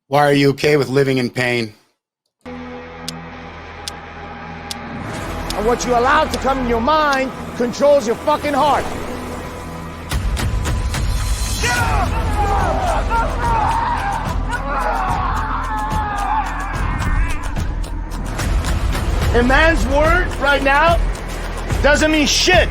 Why are you okay with living in pain? And what you allow to come in your mind controls your fucking heart. A man's word right now doesn't mean shit.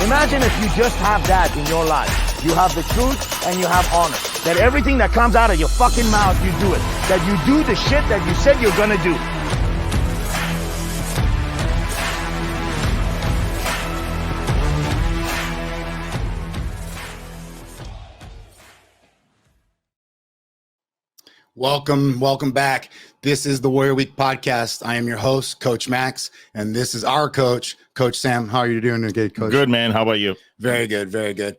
Imagine if you just have that in your life. You have the truth and you have honor. That everything that comes out of your fucking mouth, you do it. That you do the shit that you said you're gonna do. Welcome back. This is the Warrior Week podcast. I am your host, Coach Max, and this is our coach, Coach Sam. How are you doing today, Coach? Good, man. How about you? Very good, very good.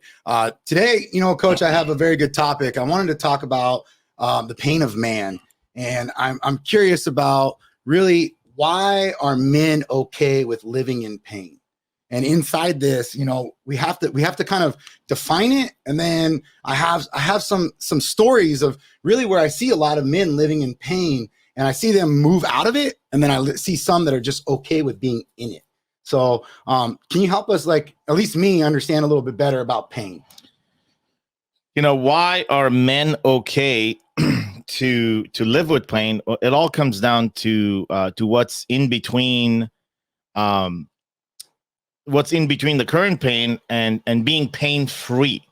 Today, Coach, I have a very good topic. I wanted to talk about the pain of man, and I'm curious about really why are men okay with living in pain? And inside this, we have to kind of define it. And then I have some stories of really where I see a lot of men living in pain, and I see them move out of it, and then I see some that are just okay with being in it. So can you help us, at least me, understand a little bit better about pain? Why are men okay to live with pain? It all comes down to what's in between the current pain and being pain free.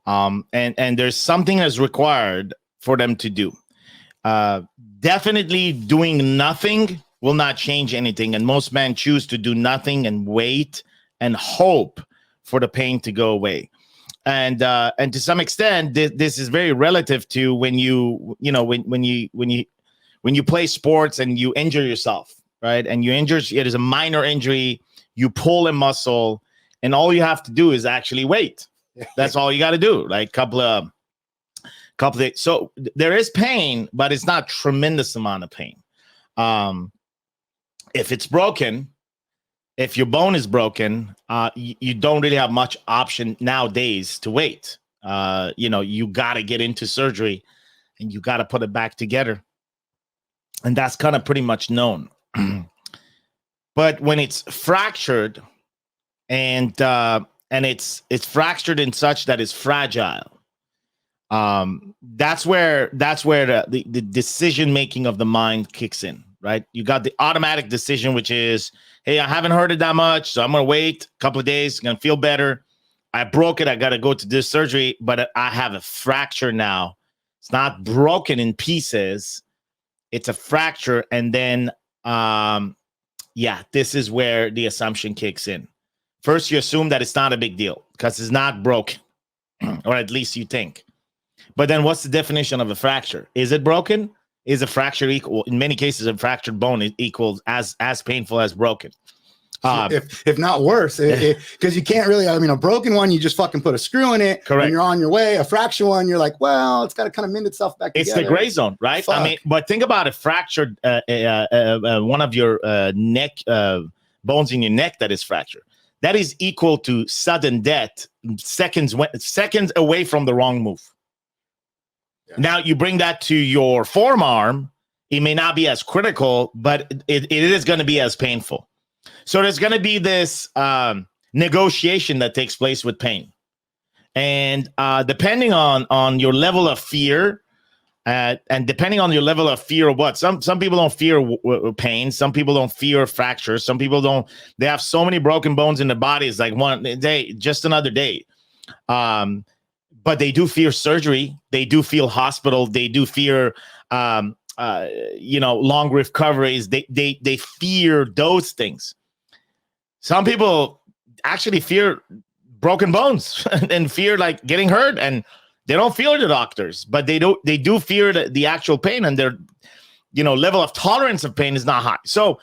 And there's something that's required for them to do. Definitely doing nothing will not change anything. And most men choose to do nothing and wait and hope for the pain to go away. And to some extent, this is very relative to when you play sports and you injure yourself, right? And it is a minor injury. You pull a muscle, and all you have to do is actually wait. That's all you got to do. Couple of days. So there is pain, but it's not tremendous amount of pain. If it's broken, if your bone is broken, you don't really have much option nowadays to wait. You got to get into surgery, and you got to put it back together, and that's kind of pretty much known. But when it's fractured and it's fractured in such that it's fragile, that's where the decision making of the mind kicks in, right? You got the automatic decision, which is, hey, I haven't hurt it that much, so I'm gonna wait a couple of days, gonna feel better. I broke it, I gotta go to this surgery, but I have a fracture now. It's not broken in pieces, it's a fracture, and then this is where the assumption kicks in. First, you assume that it's not a big deal because it's not broken, or at least you think. But then what's the definition of a fracture? Is it broken? Is a fracture equal? In many cases, a fractured bone is equals as painful as broken. If not worse, because you can't really, a broken one, you just fucking put a screw in it. Correct. And you're on your way. A fractured one, you're like, well, it's got to kind of mend itself back together. It's the gray zone, right? Fuck. But think about a fractured, one of your neck bones in your neck that is fractured. That is equal to sudden death, seconds away from the wrong move. Yeah. Now you bring that to your forearm, it may not be as critical, but it is going to be as painful. So there's going to be this negotiation that takes place with pain. And depending on your level of fear, and depending on your level of fear of what, some people don't fear pain. Some people don't fear fractures. Some people they have so many broken bones in their body. It's like one day, just another day. But they do fear surgery. They do feel hospital. They do fear, long recoveries. They fear those things. Some people actually fear broken bones and fear getting hurt, and they don't fear the doctors, but they do fear the actual pain, and their level of tolerance of pain is not high. So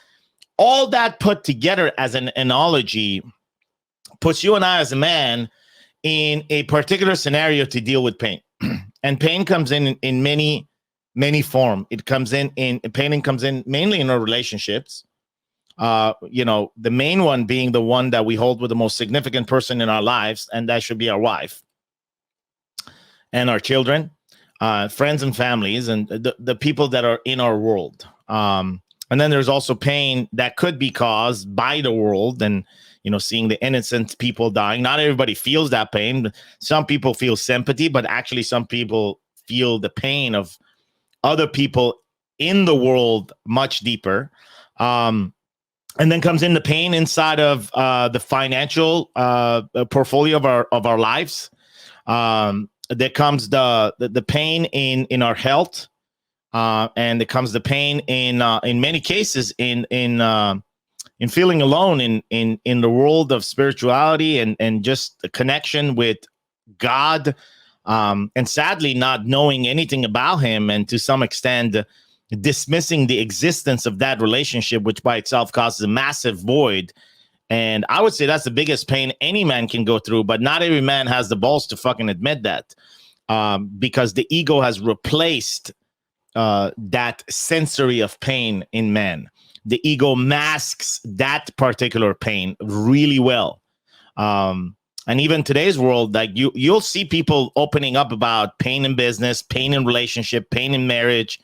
all that put together as an analogy puts you and I as a man in a particular scenario to deal with pain. And pain comes in many forms. Pain comes in mainly in our relationships. The main one being the one that we hold with the most significant person in our lives, and that should be our wife and our children, friends and families, and the people that are in our world. And then there's also pain that could be caused by the world and, seeing the innocent people dying. Not everybody feels that pain. Some people feel sympathy, but actually some people feel the pain of other people in the world much deeper. And then comes in the pain inside of the financial portfolio of our lives. There comes the pain in our health. And there comes the pain in many cases in feeling alone in the world of spirituality and just the connection with God, and sadly not knowing anything about him, and to some extent dismissing the existence of that relationship, which by itself causes a massive void. And I would say that's the biggest pain any man can go through, but not every man has the balls to fucking admit that, because the ego has replaced that sensory of pain in men. The ego masks that particular pain really well. And even today's world, like you'll see people opening up about pain in business, pain in relationship, pain in marriage,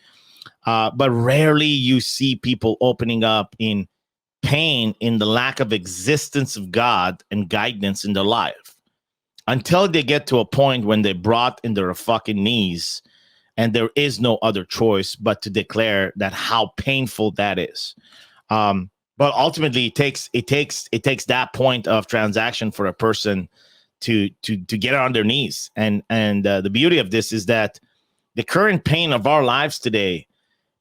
but rarely you see people opening up in pain in the lack of existence of God and guidance in their life, until they get to a point when they brought in their fucking knees and there is no other choice but to declare that how painful that is. But ultimately, it takes that point of transaction for a person to get on their knees. And the beauty of this is that the current pain of our lives today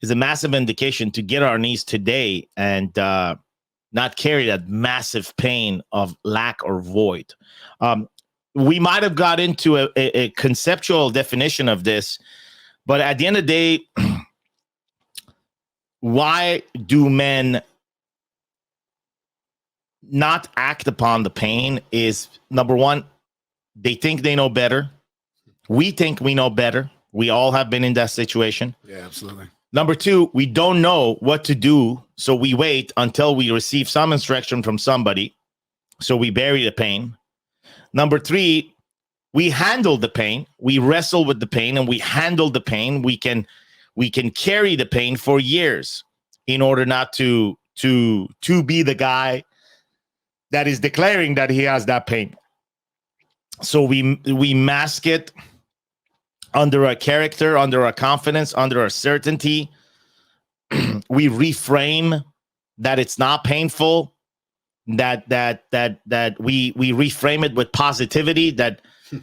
is a massive indication to get on our knees today and not carry that massive pain of lack or void. We might have got into a conceptual definition of this, but at the end of the day, why do men not act upon the pain is, number one, they think they know better. We think we know better. We all have been in that situation. Yeah, absolutely. Number two, we don't know what to do, so we wait until we receive some instruction from somebody, so we bury the pain. Number three, we handle the pain. We wrestle with the pain and we handle the pain. We can carry the pain for years in order not to be the guy that is declaring that he has that pain. So we mask it under our character, under our confidence, under our certainty. We reframe that it's not painful, that we reframe it with positivity, that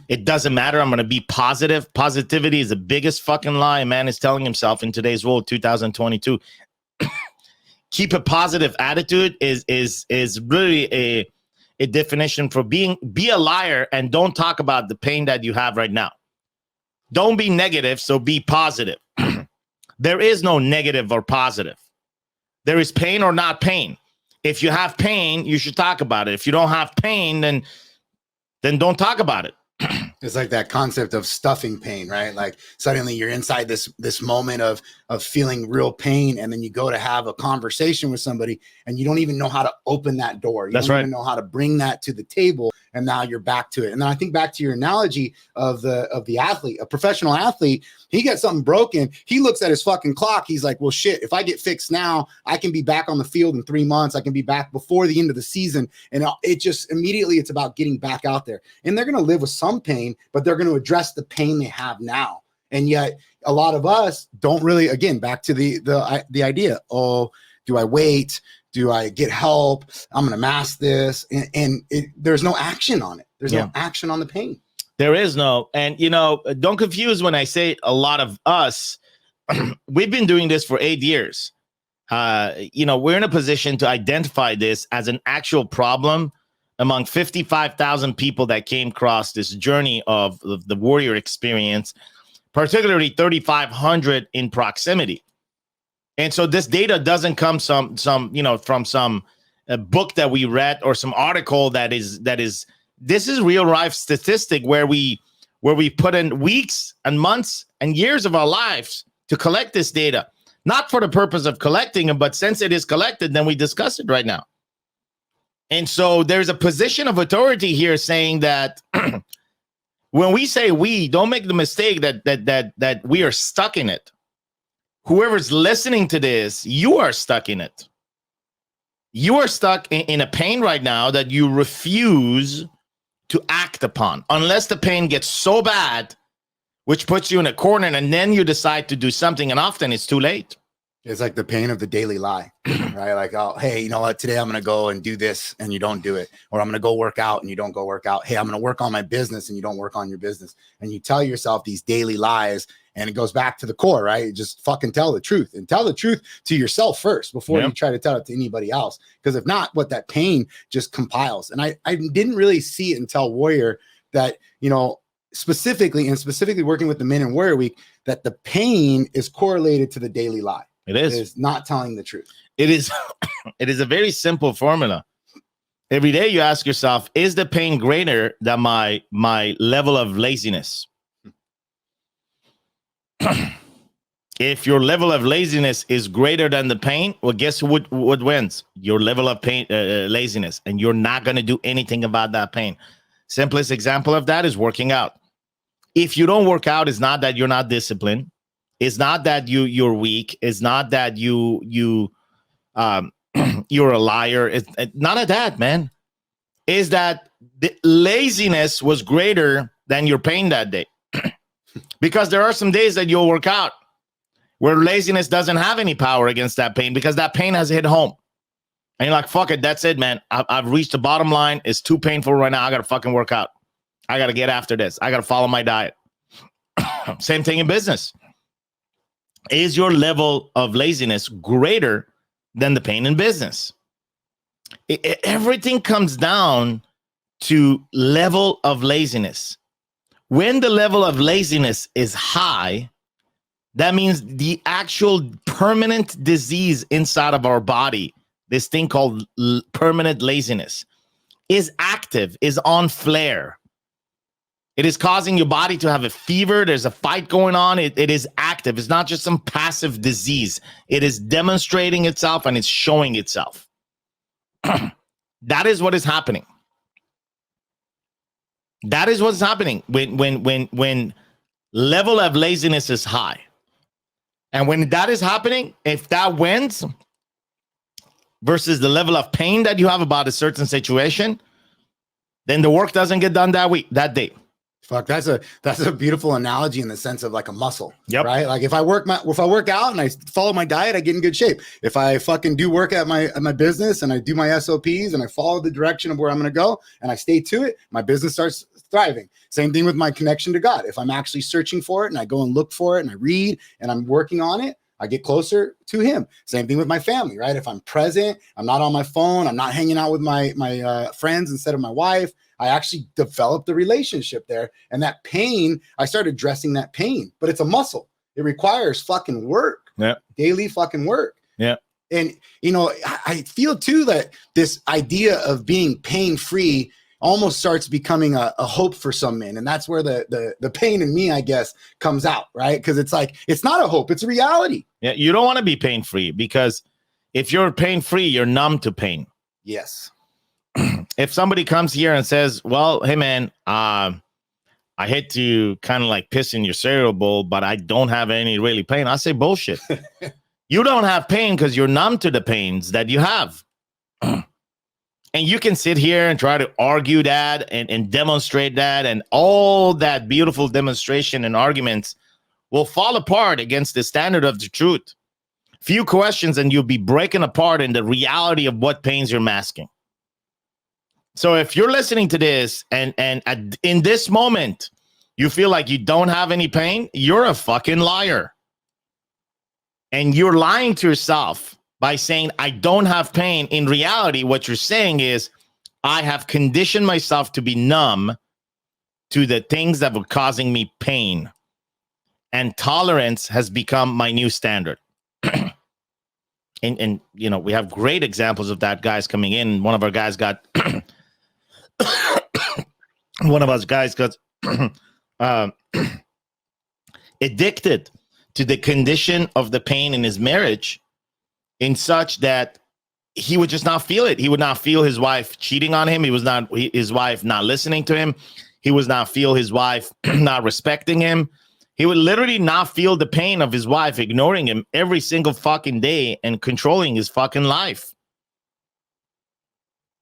it doesn't matter. I'm going to be positive. Positivity is the biggest fucking lie a man is telling himself in today's world, 2022. Keep a positive attitude is really a definition for be a liar and don't talk about the pain that you have right now. Don't be negative, so be positive. There is no negative or positive. There is pain or not pain. If you have pain, you should talk about it. If you don't have pain, then don't talk about it. It's like that concept of stuffing pain, right? Like suddenly you're inside this moment of feeling real pain, and then you go to have a conversation with somebody and you don't even know how to open that door. You That's don't right. even know how to bring that to the table, and now you're back to it. And then I think back to your analogy of the athlete, a professional athlete. He gets something broken, he looks at his fucking clock. He's like, well, shit, if I get fixed now, I can be back on the field in 3 months. I can be back before the end of the season. And it just immediately, it's about getting back out there. And they're going to live with some pain, but they're going to address the pain they have now. And yet a lot of us don't really, again, back to the idea, oh, do I wait? Do I get help? I'm going to mask this. And there's no action on it. There's no action on the pain. There is no, and don't confuse when I say a lot of us. We've been doing this for 8 years. We're in a position to identify this as an actual problem among 55,000 people that came across this journey of the warrior experience, particularly 3,500 in proximity. And so this data doesn't come from some book that we read or some article that is. This is real life statistic where we put in weeks and months and years of our lives to collect this data. not for the purpose of collecting them, but since it is collected, then we discuss it right now. And so there's a position of authority here saying that when we say we, don't make the mistake that we are stuck in it. Whoever's listening to this, you are stuck in it. You are stuck in a pain right now that you refuse to act upon unless the pain gets so bad, which puts you in a corner, and then you decide to do something, and often it's too late. It's like the pain of the daily lie, right? Like, oh, hey, you know what? Today I'm going to go and do this and you don't do it. Or I'm going to go work out and you don't go work out. Hey, I'm going to work on my business and you don't work on your business. And you tell yourself these daily lies, and it goes back to the core, right? You just fucking tell the truth, and tell the truth to yourself first before you try to tell it to anybody else. Because if not, what that pain just compiles. And I didn't really see it until Warrior that, you know, specifically working with the Men in Warrior Week, that the pain is correlated to the daily lie. It is. It is not telling the truth. It is. It is a very simple formula. Every day you ask yourself, is the pain greater than my level of laziness? If your level of laziness is greater than the pain, well, guess what wins? Your level of pain, laziness, and you're not going to do anything about that pain. Simplest example of that is working out. If you don't work out, it's not that you're not disciplined. It's not that you're weak. It's not that you're a liar. It's none of that, man. Is that the laziness was greater than your pain that day? Because there are some days that you'll work out where laziness doesn't have any power against that pain because that pain has hit home. And you're like, fuck it, that's it, man. I've reached the bottom line. It's too painful right now. I got to fucking work out. I got to get after this. I got to follow my diet. Same thing in business. Is your level of laziness greater than the pain in business? Everything comes down to level of laziness. When the level of laziness is high, that means the actual permanent disease inside of our body, this thing called permanent laziness, is active, is on flare. It is causing your body to have a fever. There's a fight going on. It is active. It's not just some passive disease. It is demonstrating itself and it's showing itself. That is what is happening. That is what's happening when level of laziness is high. And when that is happening, if that wins versus the level of pain that you have about a certain situation, then the work doesn't get done that day. Fuck, that's a beautiful analogy in the sense of like a muscle, right? Like if I work out and I follow my diet, I get in good shape. If I fucking do work at my business and I do my SOPs and I follow the direction of where I'm going to go and I stay to it, my business starts thriving. Same thing with my connection to God. If I'm actually searching for it and I go and look for it and I read and I'm working on it, I get closer to him. Same thing with my family, right? If I'm present, I'm not on my phone, I'm not hanging out with my friends instead of my wife, I actually developed a relationship there. And that pain, I started addressing that pain, but it's a muscle. It requires fucking work, daily fucking work. Yeah. And, you know, I feel too that this idea of being pain-free almost starts becoming a hope for some men. And that's where the pain in me, I guess, comes out, right? Because it's like, it's not a hope, it's a reality. Yeah, you don't want to be pain-free because if you're pain-free, you're numb to pain. Yes. If somebody comes here and says, well, hey, man, I hate to kind of like piss in your cereal bowl, but I don't have any really pain. I say bullshit. You don't have pain because you're numb to the pains that you have. And you can sit here and try to argue that and demonstrate that, and all that beautiful demonstration and arguments will fall apart against the standard of the truth. Few questions and you'll be breaking apart in the reality of what pains you're masking. So if you're listening to this and in this moment, you feel like you don't have any pain, you're a fucking liar. And you're lying to yourself by saying, I don't have pain. In reality, what you're saying is, I have conditioned myself to be numb to the things that were causing me pain. And tolerance has become my new standard. And you know, we have great examples of that, guys coming in. One of our guys got... addicted to the condition of the pain in his marriage in such that he would just not feel it. He would not feel his wife cheating on him. His wife not listening to him. He would not feel his wife not respecting him. He would literally not feel the pain of his wife ignoring him every single fucking day and controlling his fucking life.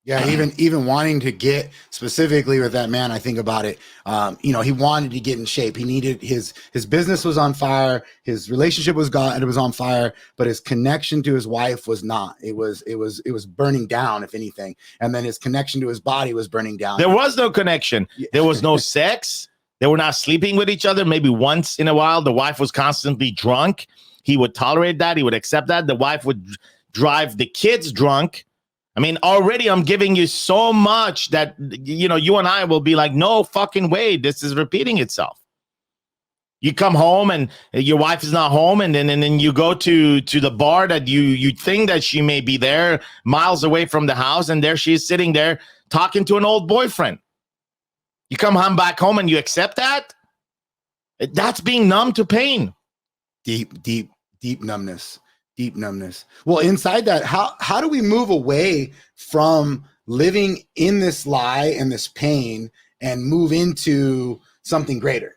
Yeah, even wanting to get specifically with that man, I think about it. He wanted to get in shape. He needed his business was on fire, his relationship was on fire, but his connection to his wife was not. It was burning down, if anything. And then his connection to his body was burning down. There was no connection. There was no sex. They were not sleeping with each other. Maybe once in a while, the wife was constantly drunk. He would tolerate that. He would accept that. The wife would drive the kids drunk. I mean, already I'm giving you so much that, you and I will be like, no fucking way. This is repeating itself. You come home and your wife is not home. And then you go to the bar that you think that she may be there miles away from the house. And there she is sitting there talking to an old boyfriend. You come home back home and you accept that. That's being numb to pain. Deep numbness. Deep numbness. Well, inside that, how do we move away from living in this lie and this pain and move into something greater?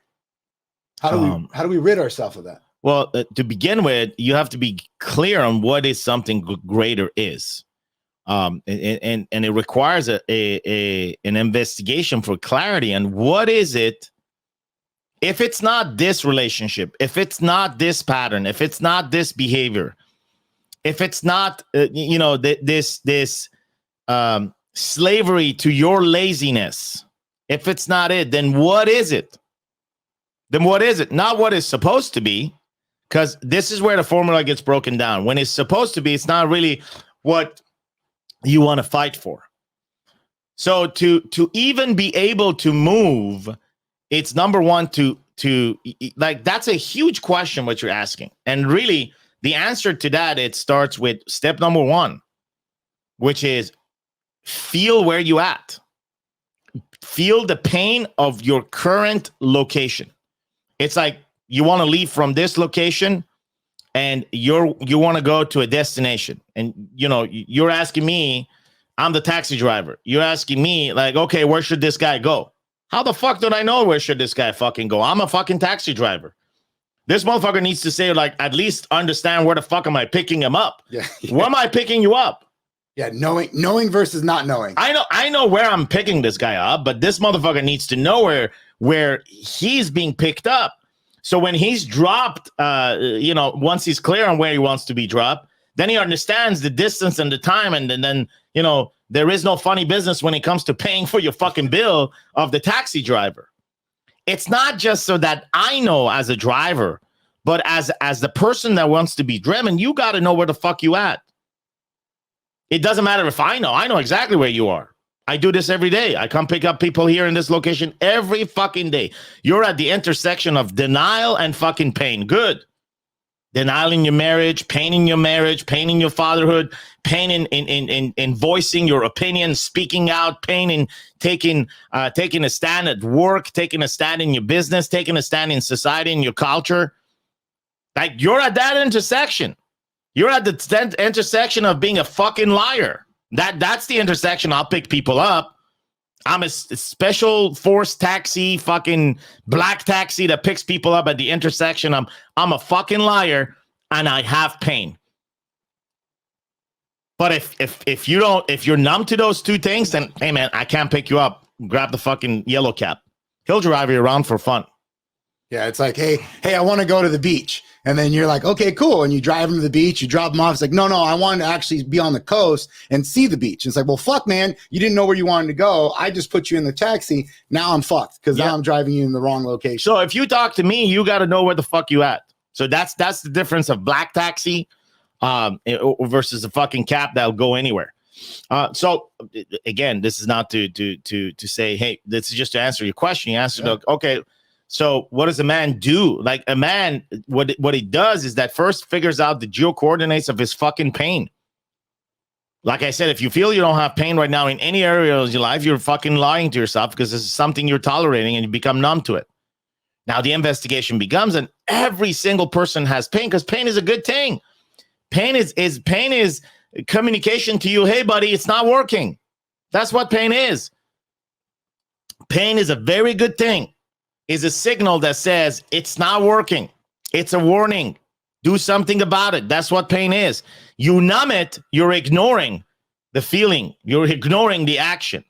How do we rid ourselves of that? Well, to begin with, you have to be clear on what is something greater is. And it requires an investigation for clarity. And what is it? If it's not this relationship, if it's not this pattern, if it's not this behavior, if it's not, this slavery to your laziness, if it's not it, then what is it? Not what is supposed to be, because this is where the formula gets broken down. When it's supposed to be, it's not really what you want to fight for. So to even be able to move, it's number one to that's a huge question what you're asking. And really, the answer to that, it starts with step number one, which is feel where you at. Feel the pain of your current location. It's like you want to leave from this location and you want to go to a destination. And, you're asking me, I'm the taxi driver. You're asking me like, okay, where should this guy go? How the fuck do I know where should this guy fucking go? I'm a fucking taxi driver. This motherfucker needs to say, like, at least understand where the fuck am I picking him up? Yeah. Where am I picking you up? Yeah, knowing versus not knowing. I know where I'm picking this guy up, but this motherfucker needs to know where he's being picked up. So when he's dropped, once he's clear on where he wants to be dropped, then he understands the distance and the time, and then there is no funny business when it comes to paying for your fucking bill of the taxi driver. It's not just so that I know as a driver, but as the person that wants to be driven, you got to know where the fuck you at. It doesn't matter if I know exactly where you are. I do this every day. I come pick up people here in this location every fucking day. You're at the intersection of denial and fucking pain. Good. Denial in your marriage, pain in your fatherhood, pain in voicing your opinion, speaking out, pain in taking a stand at work, taking a stand in your business, taking a stand in society, in your culture. Like, you're at that intersection. You're at the intersection of being a fucking liar. That's the intersection I'll pick people up. I'm a special force taxi, fucking black taxi that picks people up at the intersection. I'm a fucking liar and I have pain. But if you're numb to those two things, then hey man, I can't pick you up. Grab the fucking yellow cap. He'll drive you around for fun. Yeah, it's like, hey, I want to go to the beach. And then you're like, okay, cool. And you drive them to the beach, you drop them off. It's like, no, I wanted to actually be on the coast and see the beach. It's like, well, fuck, man, you didn't know where you wanted to go. I just put you in the taxi. Now I'm fucked because now I'm driving you in the wrong location. So if you talk to me, you got to know where the fuck you at. So that's the difference of black taxi versus a fucking cab that'll go anywhere. So again, this is not to say, hey, this is just to answer your question. You answered, okay. So what does a man do? Like a man, what he does is that first figures out the geocoordinates of his fucking pain. Like I said, if you feel you don't have pain right now in any area of your life, you're fucking lying to yourself because this is something you're tolerating and you become numb to it. Now the investigation becomes, and every single person has pain, because pain is a good thing. Pain is communication to you. Hey, buddy, it's not working. That's what pain is. Pain is a very good thing. It's a signal that says it's not working. It's a warning. Do something about it. That's what pain is. You numb it, you're ignoring the feeling. You're ignoring the action.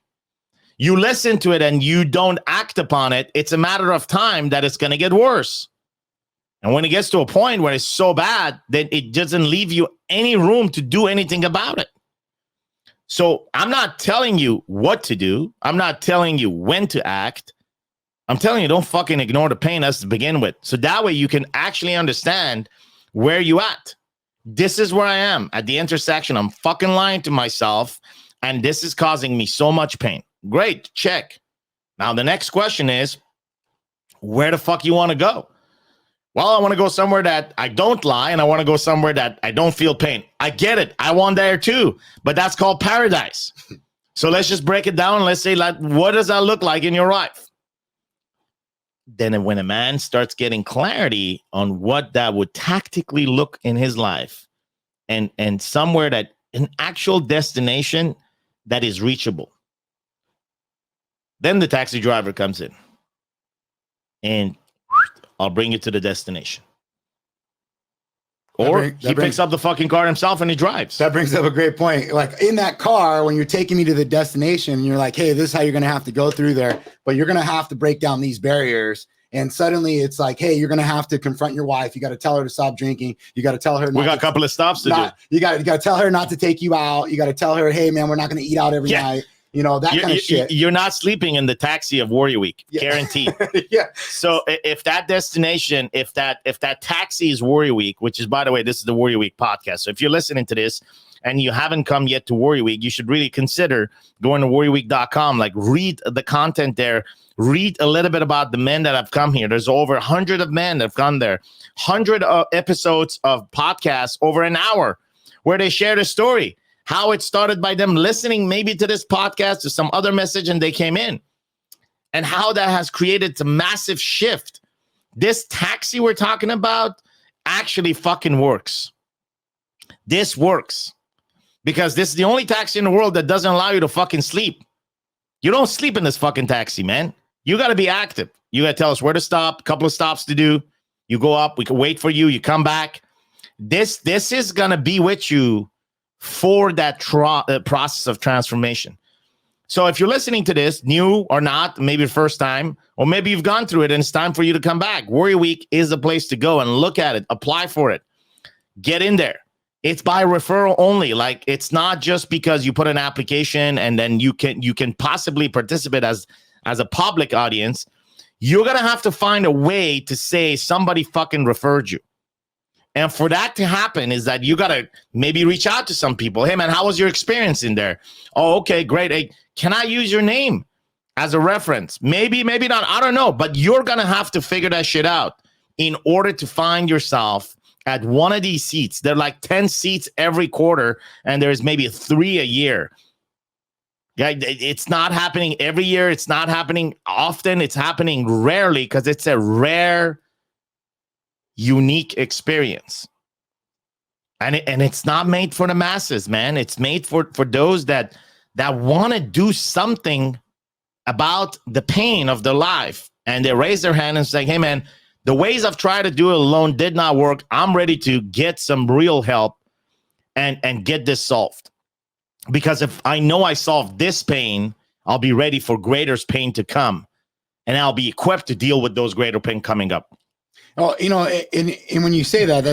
You listen to it and you don't act upon it. It's a matter of time that it's going to get worse. And when it gets to a point where it's so bad that it doesn't leave you any room to do anything about it. So I'm not telling you what to do. I'm not telling you when to act. I'm telling you, don't fucking ignore the pain us to begin with. So that way you can actually understand where you at. This is where I am at the intersection. I'm fucking lying to myself, and this is causing me so much pain. Great, check. Now the next question is, where the fuck you want to go? Well, I want to go somewhere that I don't lie, and I want to go somewhere that I don't feel pain. I get it. I want there too, but that's called paradise. So let's just break it down. Let's say, like, what does that look like in your life? Then when a man starts getting clarity on what that would tactically look in his life, and somewhere that an actual destination that is reachable, then the taxi driver comes in and I'll bring you to the destination. Or he picks up the fucking car himself and he drives. That brings up a great point. Like in that car, when you're taking me to the destination, you're like, hey, this is how you're going to have to go through there, but you're going to have to break down these barriers. And suddenly it's like, hey, you're going to have to confront your wife. You got to tell her to stop drinking. You got to tell her. We got a couple of stops to do. You got to tell her not to take you out. You got to tell her, hey, man, we're not going to eat out every night. You know, that kind of shit. You're not sleeping in the taxi of Warrior Week, guaranteed. Yeah. So if that destination, if that taxi is Warrior Week, which is, by the way, this is the Warrior Week podcast. So if you're listening to this and you haven't come yet to Warrior Week, you should really consider going to warriorweek.com. Like, read the content there. Read a little bit about the men that have come here. There's over 100 of men that have gone there. 100 episodes of podcasts over an hour where they share the story. How it started by them listening maybe to this podcast or some other message and they came in. And how that has created a massive shift. This taxi we're talking about actually fucking works. This works. Because this is the only taxi in the world that doesn't allow you to fucking sleep. You don't sleep in this fucking taxi, man. You got to be active. You got to tell us where to stop, a couple of stops to do. You go up, we can wait for you, you come back. This is going to be with you for that process of transformation. So if you're listening to this, new or not, maybe the first time, or maybe you've gone through it and it's time for you to come back, Warrior Week is the place to go and look at it, apply for it, get in there. It's by referral only. Like, it's not just because you put an application and then you can possibly participate as a public audience. You're going to have to find a way to say somebody fucking referred you. And for that to happen is that you got to maybe reach out to some people. Hey, man, how was your experience in there? Oh, okay, great. Hey, can I use your name as a reference? Maybe, maybe not. I don't know. But you're going to have to figure that shit out in order to find yourself at one of these seats. There are like 10 seats every quarter, and there's maybe 3 a year. Yeah, it's not happening every year. It's not happening often. It's happening rarely because it's a rare, unique experience. And it's not made for the masses, man. It's made for those that want to do something about the pain of their life. And they raise their hand and say, hey, man, the ways I've tried to do it alone did not work. I'm ready to get some real help and get this solved. Because if I know I solved this pain, I'll be ready for greater pain to come. And I'll be equipped to deal with those greater pain coming up. Oh, you know, and when you say that,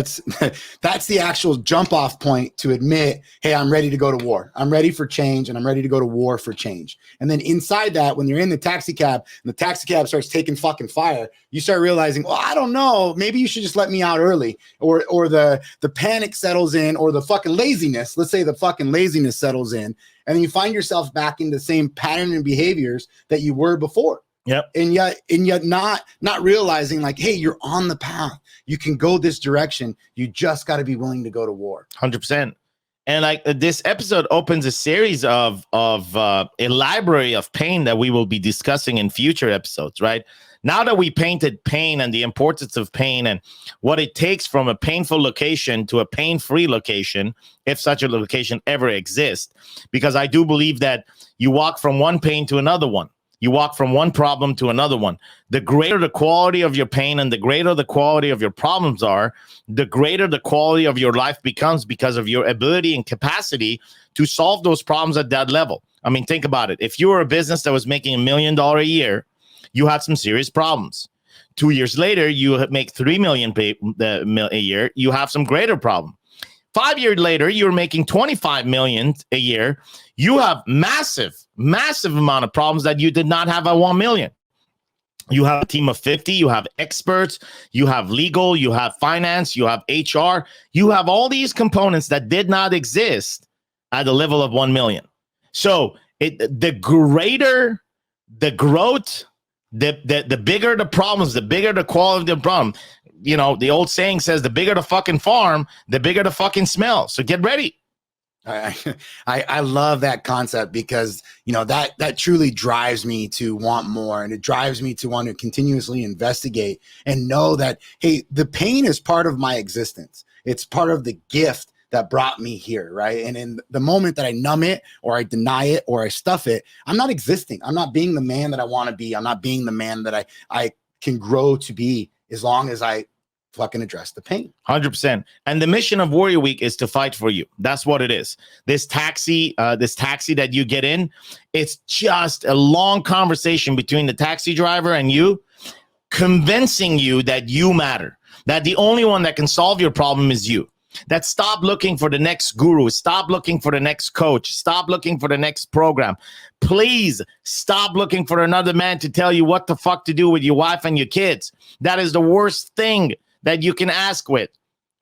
that's the actual jump off point to admit, hey, I'm ready to go to war. I'm ready for change, and I'm ready to go to war for change. And then inside that, when you're in the taxi cab and the taxi cab starts taking fucking fire, you start realizing, well, I don't know, maybe you should just let me out early, or the panic settles in, or the fucking laziness. Let's say the fucking laziness settles in, and then you find yourself back in the same pattern and behaviors that you were before. Yep. And yet not realizing, like, hey, you're on the path. You can go this direction. You just got to be willing to go to war. 100%. And like this episode opens a series of a library of pain that we will be discussing in future episodes, right? Now that we painted pain and the importance of pain and what it takes from a painful location to a pain-free location, if such a location ever exists, because I do believe that you walk from one pain to another one. You walk from one problem to another one. The greater the quality of your pain and the greater the quality of your problems are, the greater the quality of your life becomes because of your ability and capacity to solve those problems at that level. I mean, think about it. If you were a business that was making $1 million a year, you had some serious problems. 2 years later, you make $3 million a year. You have some greater problem. 5 years later, you're making $25 million a year. You have massive amount of problems that you did not have at 1 million. You have a team of 50. You have experts. You have legal. You have finance. You have HR. You have all these components that did not exist at the level of 1 million. So the greater the growth, the bigger the problems, the bigger the quality of the problem. You know, the old saying says, the bigger the fucking farm, the bigger the fucking smell. So get ready. I love that concept because, you know, that truly drives me to want more, and it drives me to want to continuously investigate and know that, hey, the pain is part of my existence. It's part of the gift that brought me here, right? And in the moment that I numb it or I deny it or I stuff it, I'm not existing. I'm not being the man that I want to be. I'm not being the man that I can grow to be as long as I fucking address the pain. 100%. And the mission of Warrior Week is to fight for you. That's what it is. This taxi that you get in, it's just a long conversation between the taxi driver and you, convincing you that you matter, that the only one that can solve your problem is you. That stop looking for the next guru, stop looking for the next coach, stop looking for the next program. Please stop looking for another man to tell you what the fuck to do with your wife and your kids. That is the worst thing that you can ask with.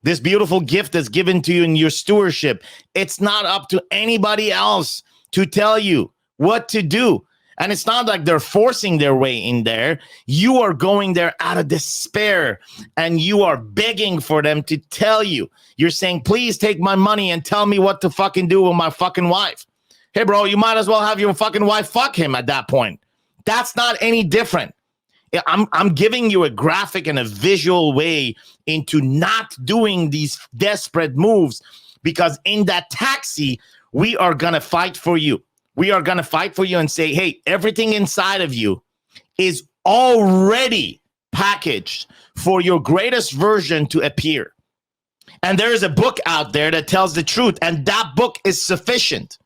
This beautiful gift that's given to you in your stewardship. It's not up to anybody else to tell you what to do. And it's not like they're forcing their way in there. You are going there out of despair and you are begging for them to tell you. You're saying, please take my money and tell me what to fucking do with my fucking wife. Hey, bro, you might as well have your fucking wife fuck him at that point. That's not any different. I'm giving you a graphic and a visual way into not doing these desperate moves, because in that taxi, we are going to fight for you. We are going to fight for you and say, hey, everything inside of you is already packaged for your greatest version to appear. And there is a book out there that tells the truth, and that book is sufficient.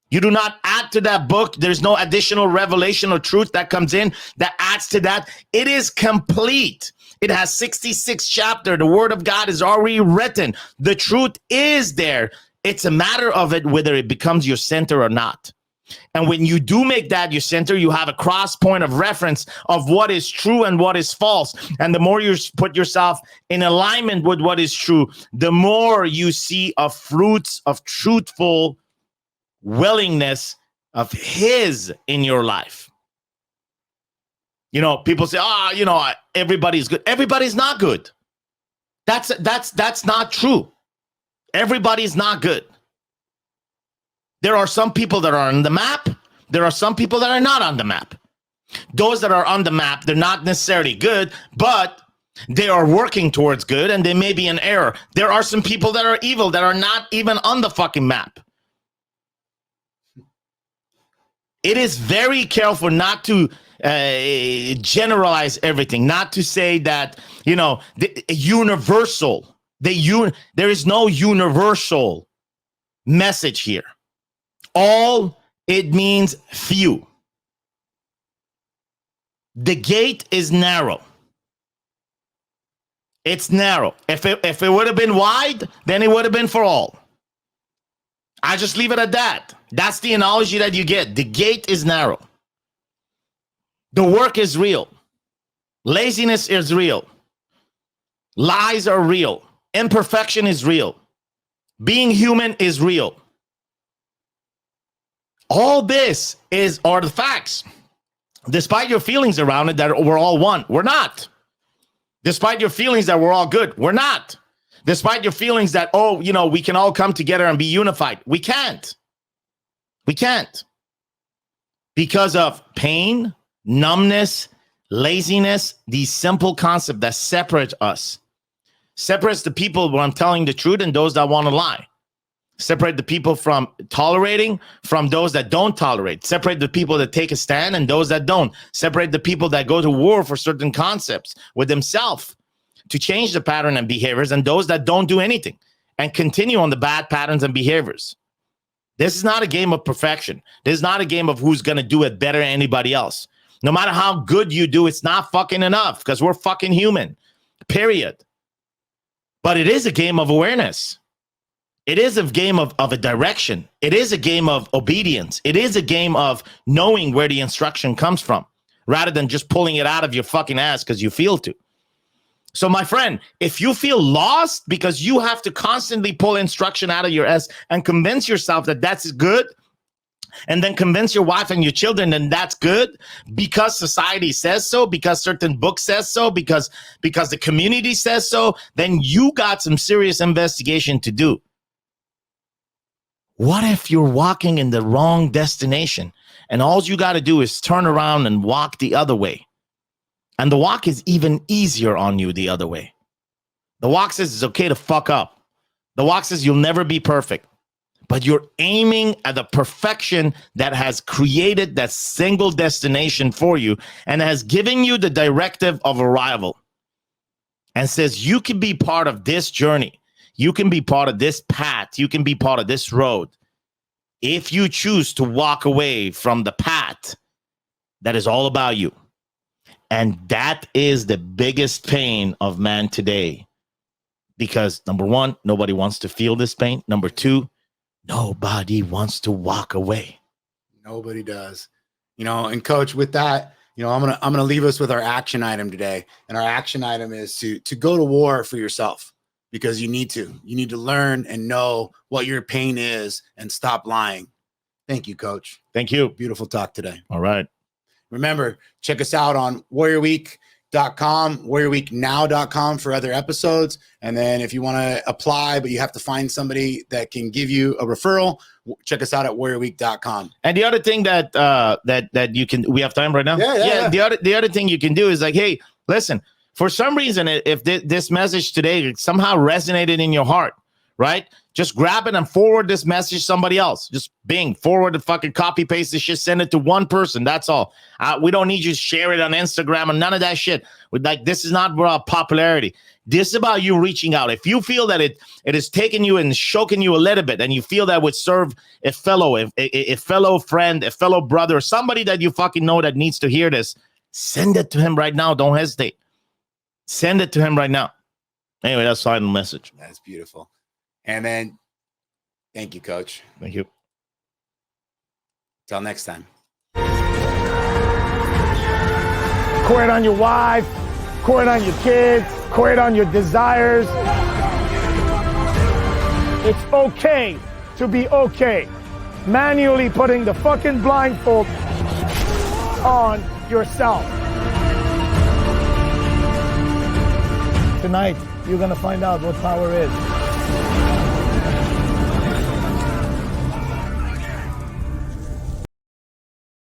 You do not add to that book. There's no additional revelation or truth that comes in that adds to that. It is complete. It has 66 chapters. The word of God is already written. The truth is there. It's a matter of it whether it becomes your center or not. And when you do make that your center, you have a cross point of reference of what is true and what is false. And the more you put yourself in alignment with what is true, the more you see of fruits of truthful willingness of his in your life. You know, people say, everybody's good. Everybody's not good. That's not true. Everybody's not good. There are some people that are on the map. There are some people that are not on the map. Those that are on the map, they're not necessarily good, but they are working towards good, and they may be in error. There are some people that are evil that are not even on the fucking map. It is very careful not to generalize everything, not to say that, universal. There is no universal message here. All it means few. The gate is narrow. It's narrow. If it would have been wide, then it would have been for all. I just leave it at that. That's the analogy that you get. The gate is narrow. The work is real. Laziness is real. Lies are real. Imperfection is real. Being human is real. All this are the facts. Despite your feelings around it that we're all one, we're not. Despite your feelings that we're all good, we're not. Despite your feelings that, we can all come together and be unified, we can't. We can't. Because of pain, numbness, laziness, these simple concepts that separate us. Separates the people when I'm telling the truth and those that want to lie. Separate the people from tolerating from those that don't tolerate. Separate the people that take a stand and those that don't. Separate the people that go to war for certain concepts with themselves to change the pattern and behaviors, and those that don't do anything and continue on the bad patterns and behaviors. This is not a game of perfection. This is not a game of who's going to do it better than anybody else. No matter how good you do, it's not fucking enough because we're fucking human, period. But it is a game of awareness. It is a game of a direction. It is a game of obedience. It is a game of knowing where the instruction comes from rather than just pulling it out of your fucking ass because you feel to. So, my friend, if you feel lost because you have to constantly pull instruction out of your ass and convince yourself that that's good, and then convince your wife and your children that that's good because society says so, because certain books says so, because the community says so, then you got some serious investigation to do. What if you're walking in the wrong destination and all you got to do is turn around and walk the other way? And the walk is even easier on you the other way. The walk says it's okay to fuck up. The walk says you'll never be perfect. But you're aiming at the perfection that has created that single destination for you and has given you the directive of arrival. And says you can be part of this journey. You can be part of this path. You can be part of this road. If you choose to walk away from the path that is all about you. And that is the biggest pain of man today. Because number one, nobody wants to feel this pain. Number two, nobody wants to walk away. Nobody does. And coach, with that, I'm gonna leave us with our action item today. And our action item is to go to war for yourself, because you need to. You need to learn and know what your pain is and stop lying. Thank you, coach. Thank you. Beautiful talk today. All right. Remember, check us out on warriorweek.com, warriorweeknow.com for other episodes. And then if you want to apply, but you have to find somebody that can give you a referral, check us out at warriorweek.com. And the other thing that you can, we have time right now? Yeah. The other thing you can do is like, hey, listen, for some reason, if this message today somehow resonated in your heart, right? Just grab it and forward this message to somebody else. Just forward the fucking copy, paste this shit, send it to one person. That's all. We don't need you to share it on Instagram and none of that shit. This is not about popularity. This is about you reaching out. If you feel that it is taking you and shoking you a little bit, and you feel that would serve a fellow friend, a fellow brother, somebody that you fucking know that needs to hear this, send it to him right now. Don't hesitate. Send it to him right now. Anyway, that's the final message. That's beautiful. And then, thank you, coach. Thank you. Till next time. Quit on your wife, quit on your kids, quit on your desires. It's okay to be okay. Manually putting the fucking blindfold on yourself. Tonight, you're gonna find out what power is.